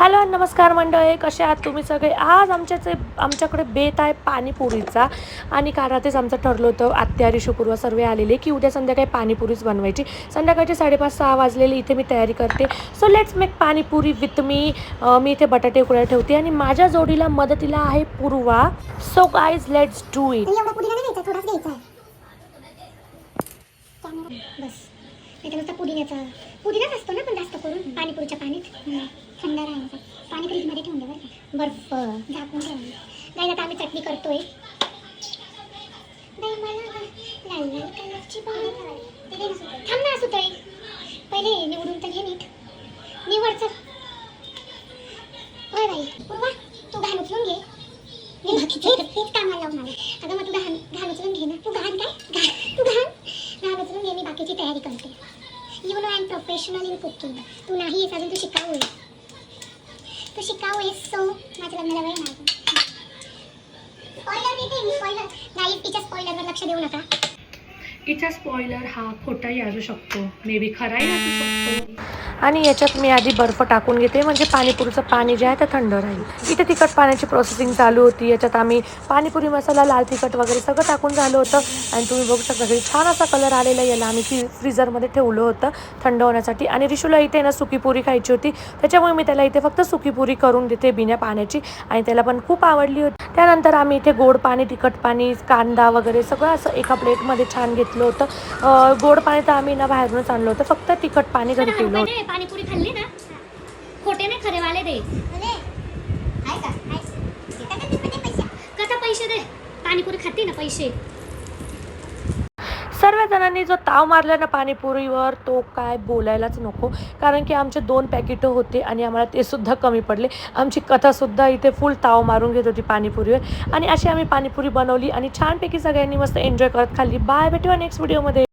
Hello नमस्कार मंडळी, कसे आहात तुम्ही सगळे. आज आमच्याकडे बेत आहे पाणीपुरीचा. आणि कारातेच आमचं ठरलं होतं, आत्यारी शुक्रवार सर्व आलेले की उद्या संध्याकाळी पाणीपुरीच बनवायची. संध्याकाळचे 5:30-6 वाजलेले. इथे मी तयारी करते. So let's make panipuri with me. मी इथे बटाटे उकळायला ठेवते आणि माझ्या जोडीला मदतीला आहे Purva. So guys let's do it. बस नाही तर नुसता पुदिनाच असतो ना, पण जास्त करून पाणीपुरीच्या पाणीत थंड राहायचं. पाणी फ्रीजमध्ये ठेवून द्या बरं का, बर्फ झाकून ठेवा. गाईज आता आम्ही चटणी करतोय. बाई मला लाल लाल कलरची थांब ना सुतळी, पहिले निवडून तर घे नीट. निवडचं होय बाई. पूर्वा तू घाण उचलून घे. मी बाकीचे तेच कामाला लावून आले. अगं मग तू घाण उचलून घे ना. तू घाण उचलून घे, मी बाकीची तयारी करते. You know I am professional in cooking. तू नाही आहेस अजून, तू शिकाऊ आहेस. सो माझ्या लग्नाला वेळ नाही. स्पॉइलर देते मी, स्पॉइलर. गाईज तिच्या स्पॉइलरवर लक्ष देऊ नका. हिचा स्पॉइलर हा खोटाही असू शकतो, मे बी खराही असू शकतो. आणि याच्यात मी आधी बर्फ टाकून घेते, म्हणजे पाणीपुरीचं पाणी जे आहे ते थंड राहील. इथे तिखट पाण्याची प्रोसेसिंग चालू होती. याच्यात आम्ही पाणीपुरी मसाला, लाल तिखट वगैरे सगळं टाकून झालं होतं. आणि तुम्ही बघू शकता घरी छान असा कलर आलेला. याला आम्ही फ्रीझरमध्ये ठेवलं होतं थंड होण्यासाठी. आणि रिशूला इथे ना सुकी पुरी खायची होती, त्याच्यामुळे मी त्याला इथे फक्त सुकी पुरी करून देते बिना पाण्याची. आणि त्याला पण खूप आवडली होती. त्यानंतर आम्ही इथे गोड पाणी, तिखट पाणी, कांदा वगैरे सगळं असं एका प्लेटमध्ये छान घेतलं होतं. गोड पाणी तर आम्ही ना बाहेरूनच आणलं होतं, फक्त तिखट पाणी घरी केलं होतं. पाणीपुरी खाल्ली ना, खोटे नाही खरे वाले दे. कसा पैसे दे, पाणीपुरी खाते ना पैसे. सर्व जणांनी जो ताव मारला ना पाणीपुरीवर, तो काय बोलायलाच नको. कारण की आमचे 2 पॅकेटं होते आणि आम्हाला ते सुद्धा कमी पडले. आमची कथासुद्धा इथे फुल ताव मारून घेत होती पाणीपुरीवर. आणि अशी आम्ही पाणीपुरी बनवली आणि छानपैकी सगळ्यांनी मस्त एन्जॉय करत खाल्ली. बाय, भेटूया नेक्स्ट व्हिडिओमध्ये.